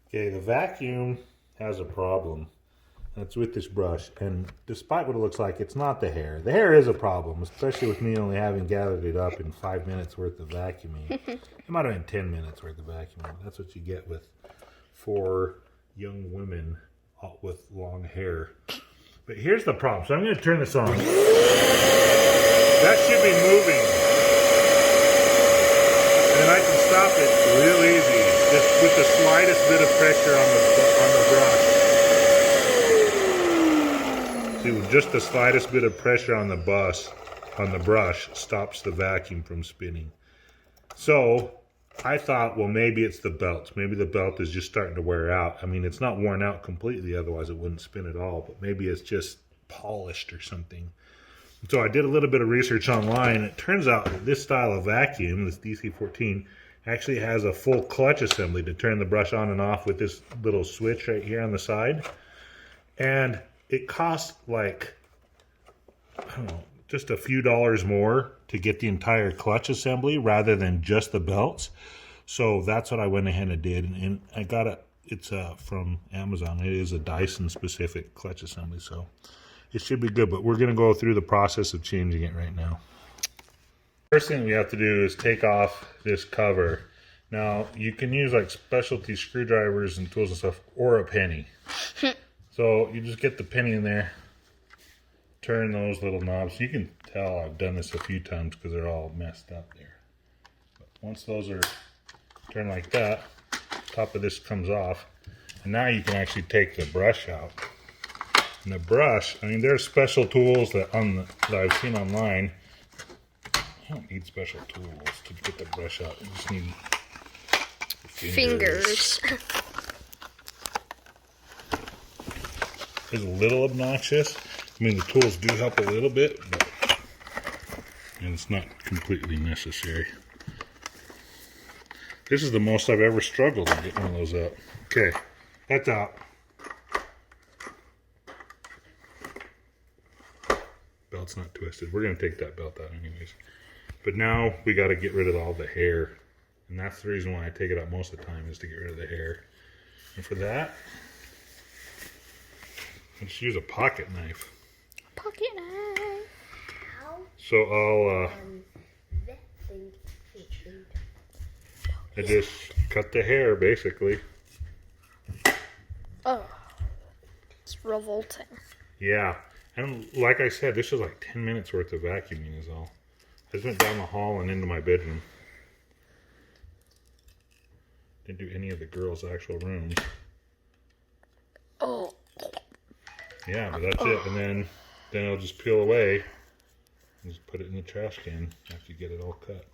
Okay, the vacuum has a problem. That's with this brush, and despite what it looks like, it's not the hair. The hair is a problem, especially with me only having gathered it up in 5 minutes worth of vacuuming. It might have been 10 minutes worth of vacuuming. That's what you get with 4 young women with long hair. But here's the problem. So I'm going to turn this on. That should be moving. And I can stop it real easy, just with the slightest bit of pressure on the brush. See, just the slightest bit of pressure on the brush stops the vacuum from spinning. So I thought, well, maybe it's the belt. Maybe the belt is just starting to wear out. I mean, it's not worn out completely, otherwise it wouldn't spin at all. But maybe it's just polished or something. So I did a little bit of research online. And it turns out that this style of vacuum, this DC-14, actually has a full clutch assembly to turn the brush on and off with this little switch right here on the side. And it costs like, I don't know, just a few dollars more to get the entire clutch assembly rather than just the belts. So that's what I went ahead and did. And I got it, it's from Amazon. It is a Dyson specific clutch assembly. So it should be good, but we're going to go through the process of changing it right now. First thing we have to do is take off this cover. Now, you can use like specialty screwdrivers and tools and stuff, or a penny. So you just get the penny in there, turn those little knobs. You can tell I've done this a few times because they're all messed up there. But once those are turned like that, top of this comes off. And now you can actually take the brush out. And the brush, I mean, there's special tools that I've seen online. You don't need special tools to get the brush out. You just need fingers. It's a little obnoxious. I mean, the tools do help a little bit, but and it's not completely necessary. This is the most I've ever struggled to get one of those out. Okay, that's out. Belt's not twisted. We're going to take that belt out anyways. But now we got to get rid of all the hair. And that's the reason why I take it out most of the time, is to get rid of the hair. And for that, let's use a pocket knife. Pocket knife. So I'll I just cut the hair basically. Oh, it's revolting. Yeah, and like I said, this was like 10 minutes worth of vacuuming is all. I just went down the hall and into my bedroom. Didn't do any of the girls' actual rooms. Oh. Yeah, but that's it. And then it'll just peel away and just put it in the trash can after you get it all cut.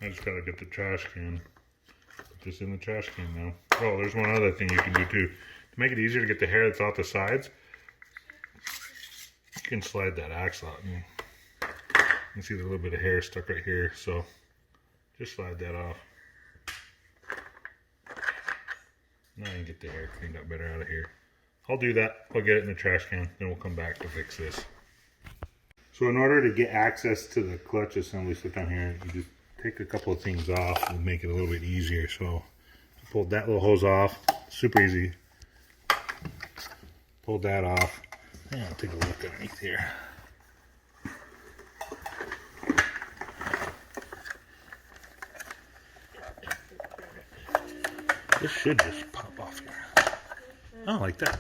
I just gotta get the trash can. Put this in the trash can now. Oh, there's one other thing you can do too. To make it easier to get the hair that's off the sides, you can slide that axle out. And you can see the little bit of hair stuck right here. So just slide that off. Now you can get the hair cleaned up better out of here. I'll do that. I'll get it in the trash can. Then we'll come back to fix this. So in order to get access to the clutch assembly stuff down here, you just take a couple of things off and make it a little bit easier. So I pulled that little hose off. Super easy. Pulled that off. Yeah, I'll take a look underneath here. This should just pop off here. Oh, like that.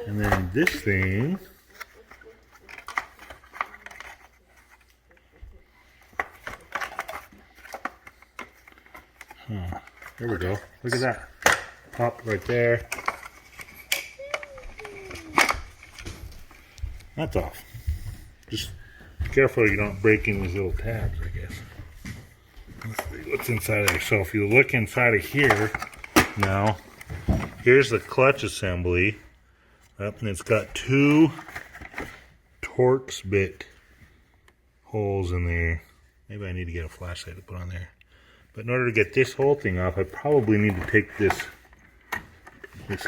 And then this thing, there we go. Look at that. Pop right there. That's off. Just be careful you don't break in these little tabs, I guess. Let's see what's inside of there. So if you look inside of here now, here's the clutch assembly. And it's got 2 Torx bit holes in there. Maybe I need to get a flashlight to put on there. But in order to get this whole thing off, I probably need to take this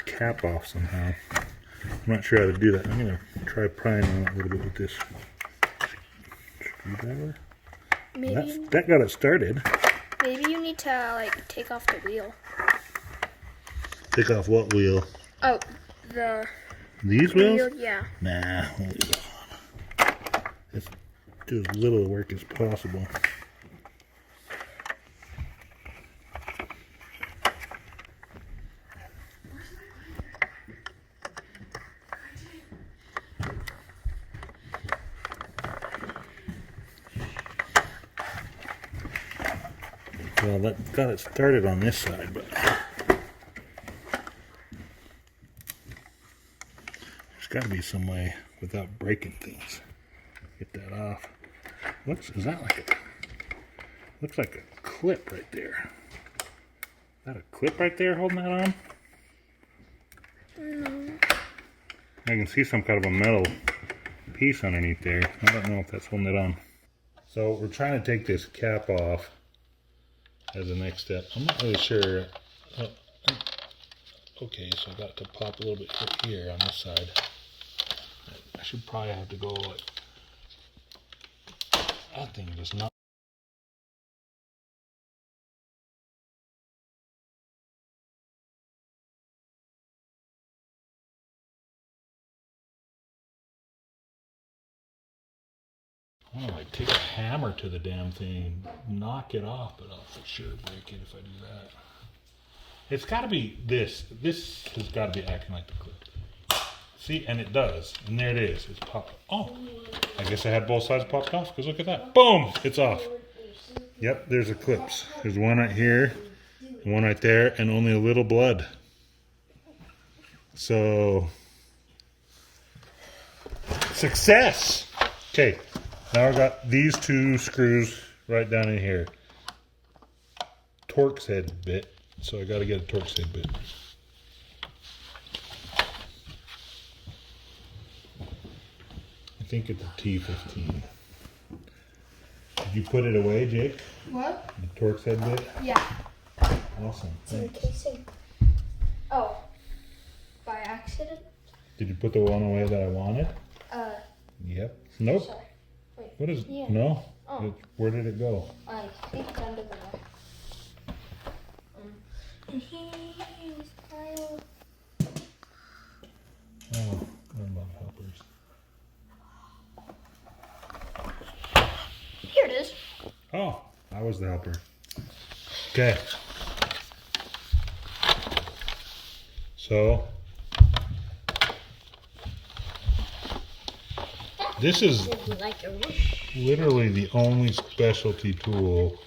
cap off somehow. I'm not sure how to do that. I'm going to try prying on it a little bit with this screwdriver. Maybe That got it started. Maybe you need to like take off the wheel. Take off what wheel? Oh, These wheels? wheel, yeah. Nah, we'll leave it on. Let's do as little work as possible. Well, that got it started on this side, but there's got to be some way without breaking things. Get that off. Is that like a? Looks like a clip right there. Is that a clip right there holding that on? No. I can see some kind of a metal piece underneath there. I don't know if that's holding it on. So we're trying to take this cap off as the next step. I'm not really sure. Okay, so I got to pop a little bit here on this side. I should probably have to go like that thing does not. I want to like take a hammer to the damn thing, knock it off, but I'll for sure break it if I do that. It's got to be this. This has got to be acting like the clip. See, and it does. And there it is. It's popped. Oh, I guess I had both sides popped off because look at that. Boom! It's off. Yep, there's the clips. There's one right here, one right there, and only a little blood. So, success! Okay, now I've got these two screws right down in here. Torx head bit, so I got to get a Torx head bit. I think it's a T-15. Did you put it away, Jake? What? The Torx head bit? Yeah. Awesome. It's in the casing. Oh. By accident? Did you put the one away that I wanted? Yep. Nope. Sorry. Wait. What is? Yeah. No. Oh. Where did it go? I think under the here's pile. Oh, what about helpers? Here it is. Oh, I was the helper. Okay. So, this is literally the only specialty tool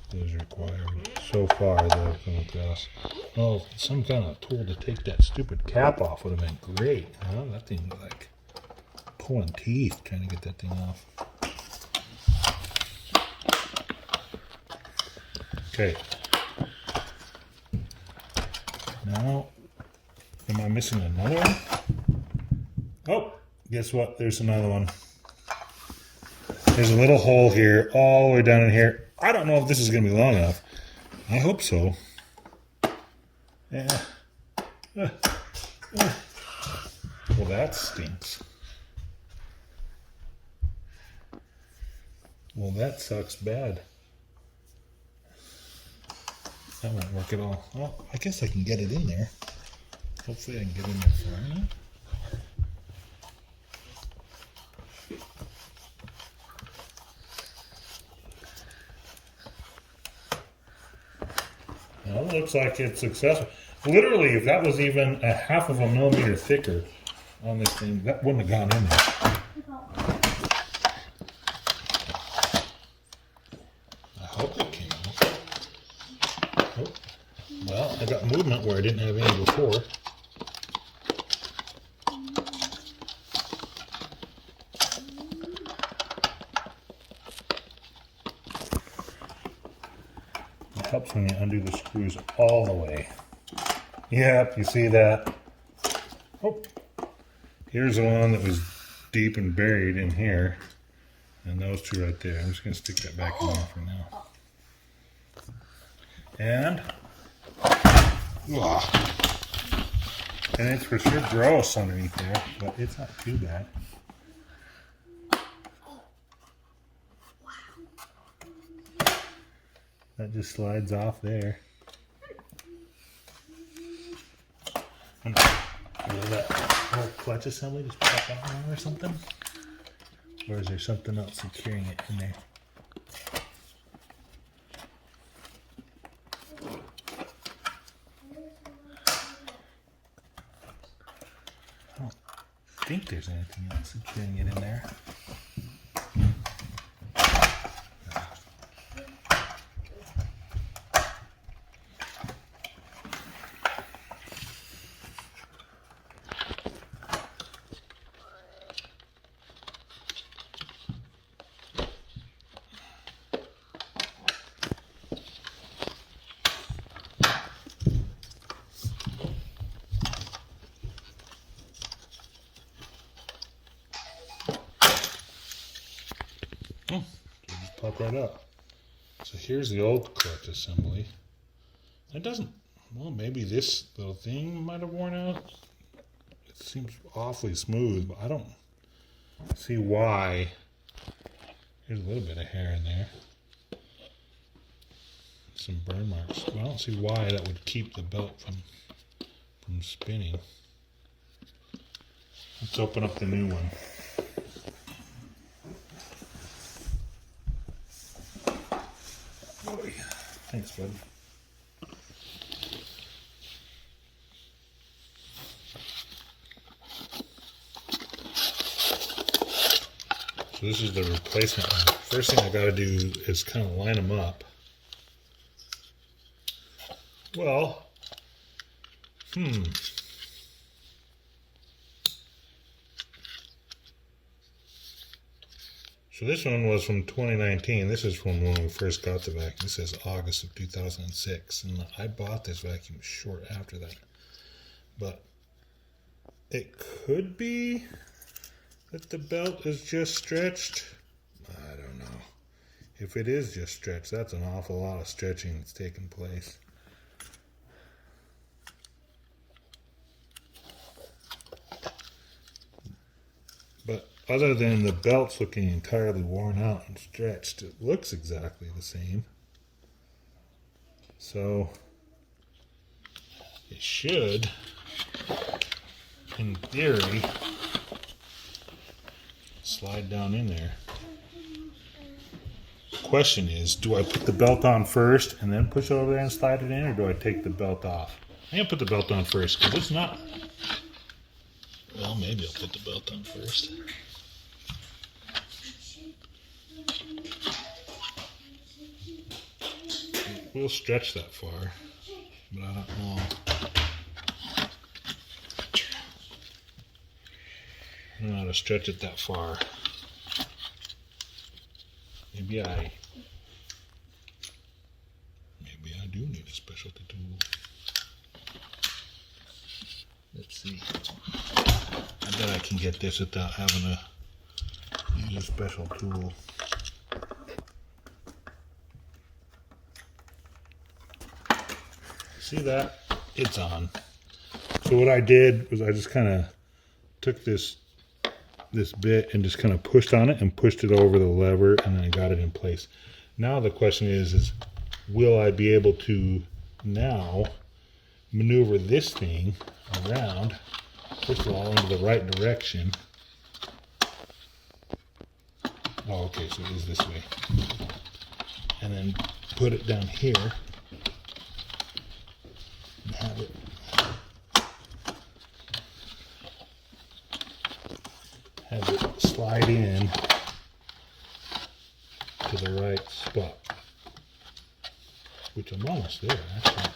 that is required so far that I've come across. Oh, some kind of tool to take that stupid cap off would have been great. Huh? That thing was like pulling teeth trying to get that thing off. Okay. Now, am I missing another one? Oh, guess what? There's another one. There's a little hole here, all the way down in here. I don't know if this is going to be long enough. I hope so. Yeah. Well, that stinks. Well, that sucks bad. That won't work at all. Well, I guess I can get it in there. Hopefully I can get in there far enough. Well, it looks like it's successful. Literally, if that was even a half of a millimeter thicker on this thing, that wouldn't have gone in there. I hope it came. Oh, well, I got movement where I didn't have any before. It helps when you undo the screws all the way. Yep, you see that? Oh, here's the one that was deep and buried in here. And those two right there. I'm just going to stick that back in there for now. And it's for sure gross underneath there, but it's not too bad. That just slides off there. And will that whole clutch assembly just pop out now or something? Or is there something else securing it in there? I don't think there's anything else securing it in there. Oh, just pop right up. So here's the old clutch assembly. It doesn't, well, maybe this little thing might have worn out. It seems awfully smooth, but I don't see why. Here's a little bit of hair in there. Some burn marks. I don't see why that would keep the belt from spinning. Let's open up the new one. Thanks, bud. So this is the replacement one. First thing I gotta do is kind of line them up. Well, So this one was from 2019. This is from when we first got the vacuum. This says August of 2006. And I bought this vacuum short after that. But it could be that the belt is just stretched. I don't know. If it is just stretched, that's an awful lot of stretching that's taking place. But other than the belts looking entirely worn out and stretched, it looks exactly the same. So it should, in theory, slide down in there. Question is, do I put the belt on first and then push it over there and slide it in, or do I take the belt off? I'm going to put the belt on first because it's not... Well, maybe I'll put the belt on first. We'll stretch that far, but I don't know. I don't know how to stretch it that far. Maybe I do need a specialty tool. Let's see. I bet I can get this without having to use a special tool. See that? It's on. So what I did was I just kind of took this bit and just kind of pushed on it and pushed it over the lever, and then I got it in place. Now the question is will I be able to now maneuver this thing around, first of all, into the right direction. Oh, okay, so it is this way. And then put it down here and have it slide in to the right spot, which I'm almost there, actually.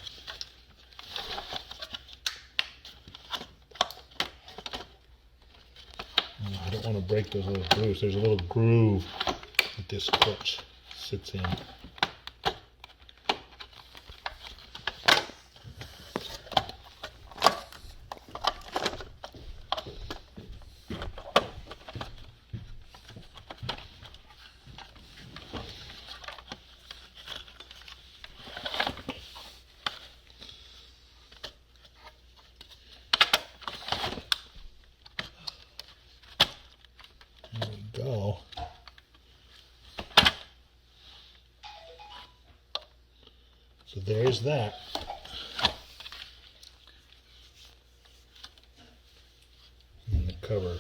I don't want to break those little grooves. There's a little groove that this clutch sits in. There we go. So there's that. And the cover.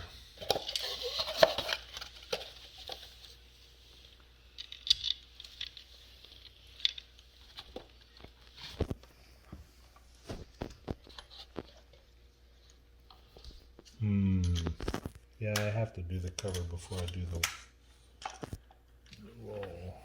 Yeah, I have to do the cover before I do the roll.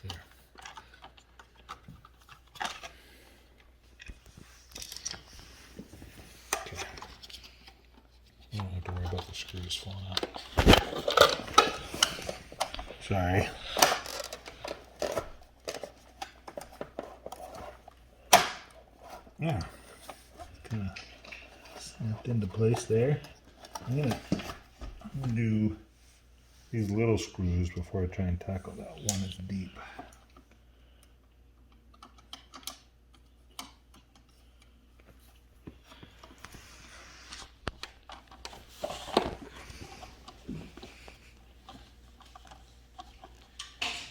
There. Okay. I don't have to worry about the screws falling out. Sorry. Yeah, kind of snapped into place there. I'm gonna do these little screws before I try and tackle that one that's deep.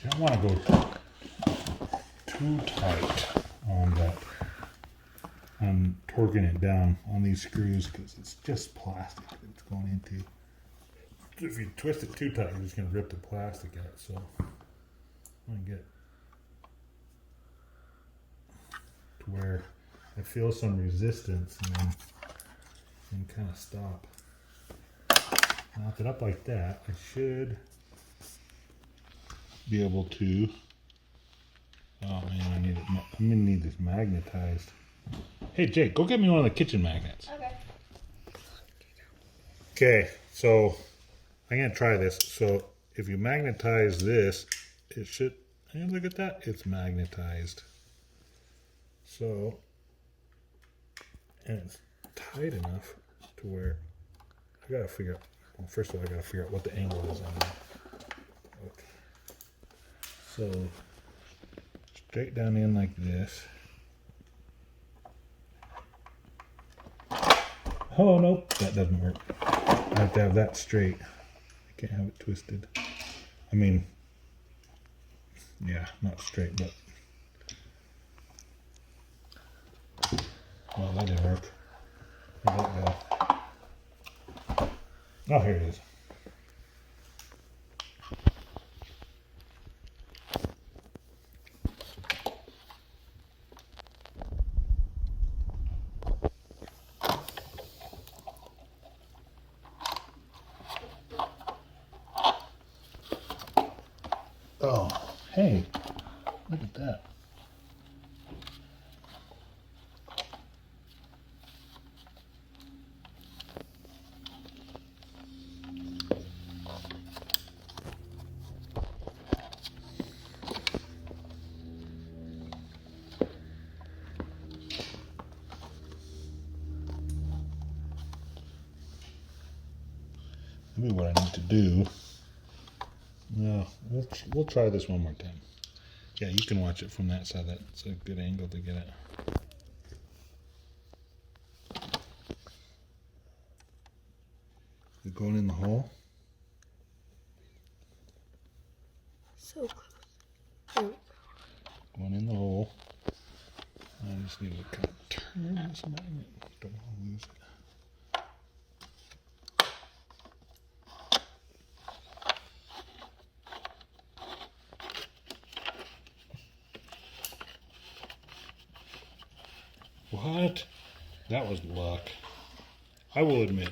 I don't want to go too tight on that. I'm torquing it down on these screws because it's just plastic that it's going into. If you twist it too tight, you're just going to rip the plastic out. So I'm going to get to where I feel some resistance and then kind of stop. Mount it up like that. I should be able to. Oh man, I'm gonna need this magnetized. Hey Jake, go get me one of the kitchen magnets. Okay. Okay, so I'm gonna try this. So if you magnetize this, it should. Hey, look at that, it's magnetized. So, and it's tight enough to where I gotta figure out. Well, first of all, I gotta figure out what the angle is on that. Okay. So straight down in like this. Oh, nope, that doesn't work. I have to have that straight. I can't have it twisted. I mean, yeah, not straight, but. Well, that didn't work. Where'd that go? Oh, here it is. Oh, hey, look at that. Maybe what I need to do. No, we'll try this one more time. Yeah, you can watch it from that side. That's a good angle to get it. Is it going in the hole? So close. There we go. Going in the hole. I just need to kind of turn this magnet. Don't want to lose it. What? That was luck. I will admit.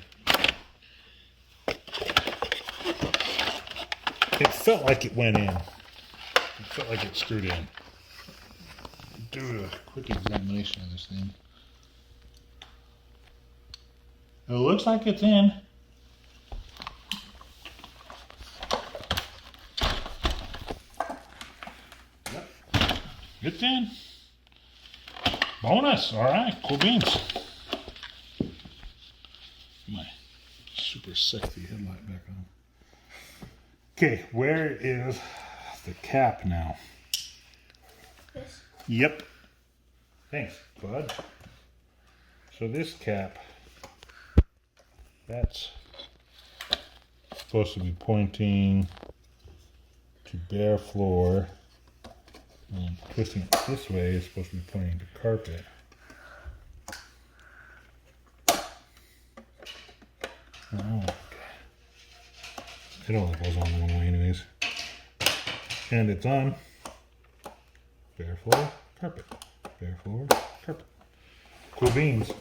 It felt like it went in. It felt like it screwed in. Do a quick examination of this thing. It looks like it's in. Yep. It's in. Bonus. All right. Cool beans. My super sexy headlight back on. Okay, where is the cap now? This. Yep. Thanks, bud. So this cap, that's supposed to be pointing to bare floor, and twisting it this way is supposed to be pointing to carpet. Oh, okay. It only goes on one way anyways. And it's on bare floor, carpet. Bare floor, carpet. Cool beans. So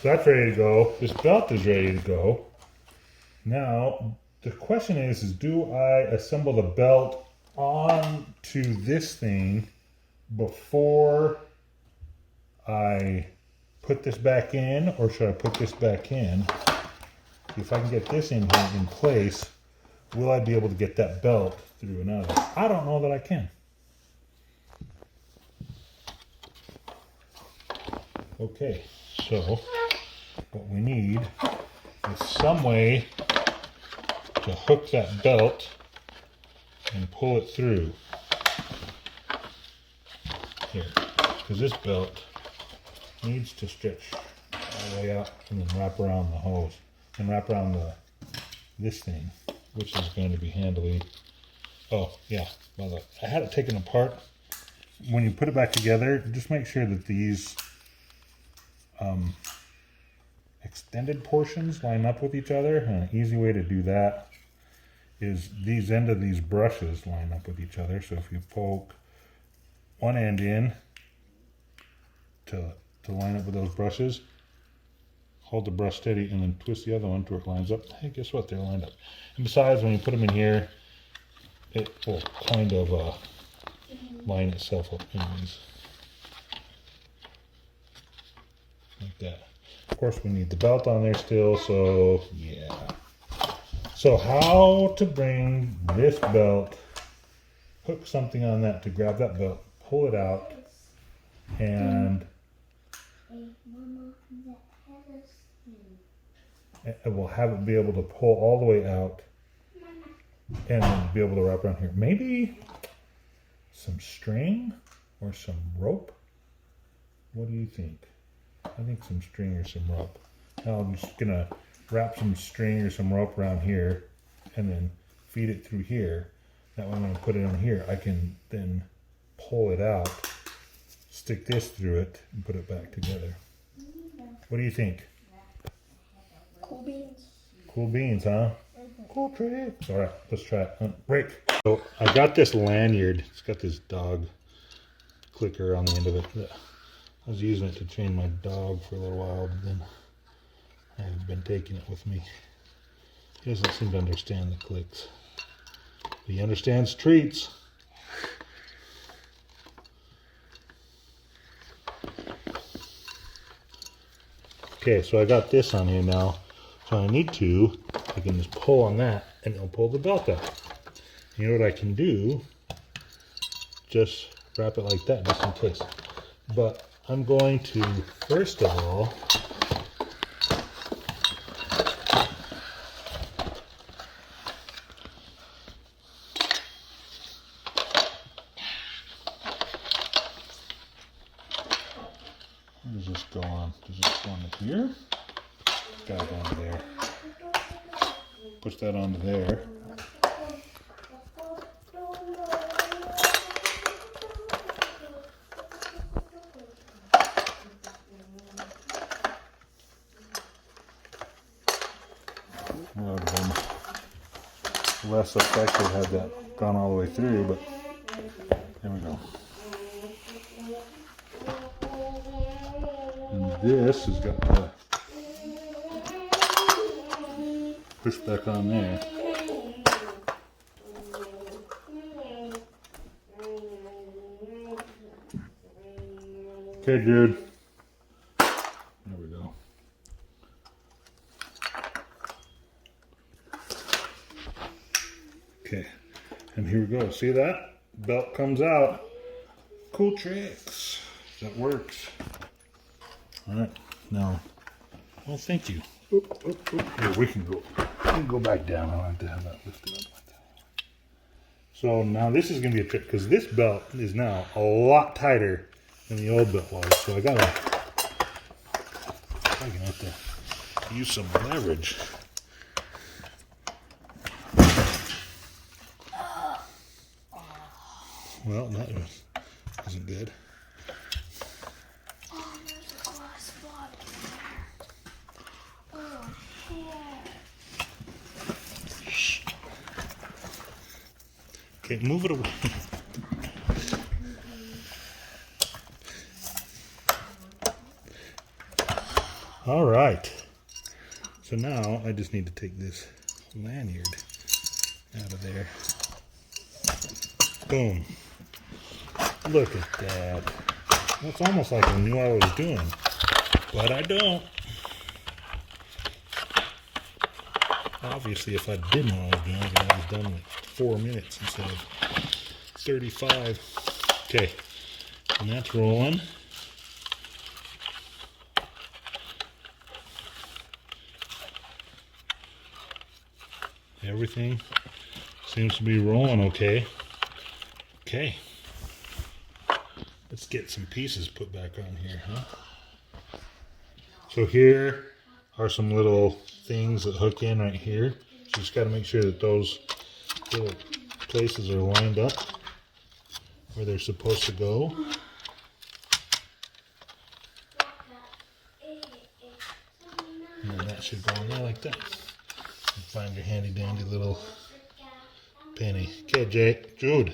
that's ready to go. This belt is ready to go. Now, the question is do I assemble the belt onto this thing before I put this back in, or should I put this back in? If I can get this in here in place, will I be able to get that belt through and out of it? I don't know that I can. Okay, so what we need is some way to hook that belt and pull it through here, because this belt needs to stretch all the way out and then wrap around the hose and wrap around this thing, which is going to be handily. Oh yeah, well, I had it taken apart. When you put it back together, just make sure that these extended portions line up with each other. And an easy way to do that is these end of these brushes line up with each other. So if you poke one end in to line up with those brushes, hold the brush steady and then twist the other one to where it lines up. Hey, guess what? They're lined up. And besides, when you put them in here, it will kind of line itself up anyways. Like that. Of course, we need the belt on there still, so yeah. So how to bring this belt, hook something on that to grab that belt, pull it out, and it will have it be able to pull all the way out and then be able to wrap around here. Maybe some string or some rope? What do you think? I think some string or some rope. Now I'm just gonna wrap some string or some rope around here and then feed it through here. That way when I put it on here, I can then pull it out, stick this through it, and put it back together. What do you think? Cool beans. Cool beans, huh? Cool tricks. All right, let's try it. Break. So I got this lanyard. It's got this dog clicker on the end of it. I was using it to train my dog for a little while, but then I've been taking it with me. He doesn't seem to understand the clicks. But he understands treats. Okay, so I got this on here now. So I need to, I can just pull on that and it'll pull the belt out. You know what I can do? Just wrap it like that just in case. But I'm going to, first of all, where does this go on? Does this go onto here? Gotta go onto there. Push that onto there. That would have been less effective had that gone all the way through, but there we go. And this has got to push back on there. Okay, dude. There we go. Okay, and here we go. See that? Belt comes out. Cool tricks. That works. All right, now, well, thank you. Oop, oop, oop. Here, we can go back down. I don't have to have that lifted up like that. So now this is going to be a trick because this belt is now a lot tighter than the old belt was. So I'm gonna have to use some leverage. Well, that wasn't good. Oh, there's a glass spot there. Oh, yeah. Shh. Okay, move it away. All right. So now I just need to take this lanyard out of there. Boom. Look at that. It's almost like I knew what I was doing, but I don't. Obviously, if I didn't know what I was doing, I would have done like 4 minutes instead of 35. Okay, and that's rolling. Everything seems to be rolling okay. Okay. Let's get some pieces put back on here, huh? So here are some little things that hook in right here. So just got to make sure that those little places are lined up where they're supposed to go. And then that should go in there like that. And find your handy dandy little penny. Okay, Jude.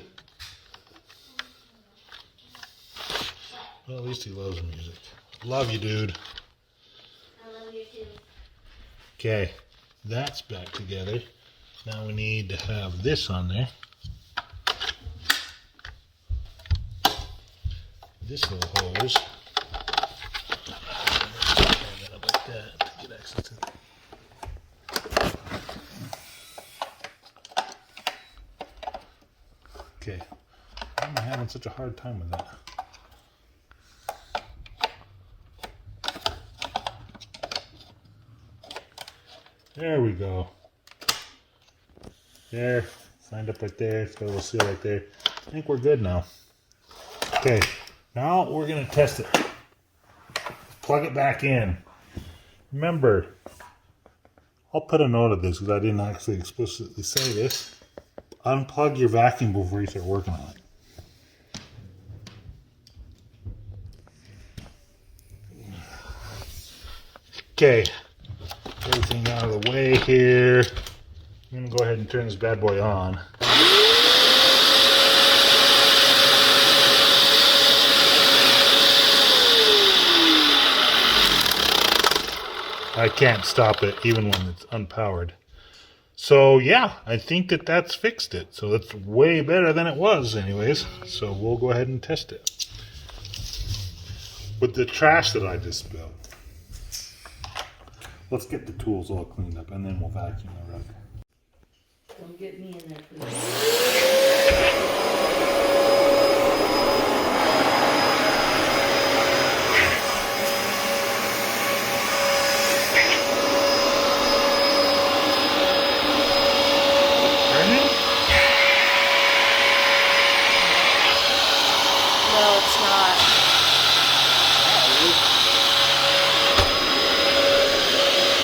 Well, at least he loves music. Love you, dude. I love you too. Okay, that's back together. Now we need to have this on there. This little hose. Turn that up like that to get access to it. Okay, why am I having such a hard time with that? There we go. There, signed up right there. It's got a little seal right there. I think we're good now. Okay, now we're gonna test it. Plug it back in. Remember, I'll put a note of this because I didn't actually explicitly say this. Unplug your vacuum before you start working on it. Okay, everything out of the way here. I'm gonna go ahead and turn this bad boy on. I can't stop it even when it's unpowered. So yeah, I think that that's fixed it. So that's way better than it was anyways. So we'll go ahead and test it. With the trash that I just spilled. Let's get the tools all cleaned up and then we'll vacuum the rug. Don't get me in there, please.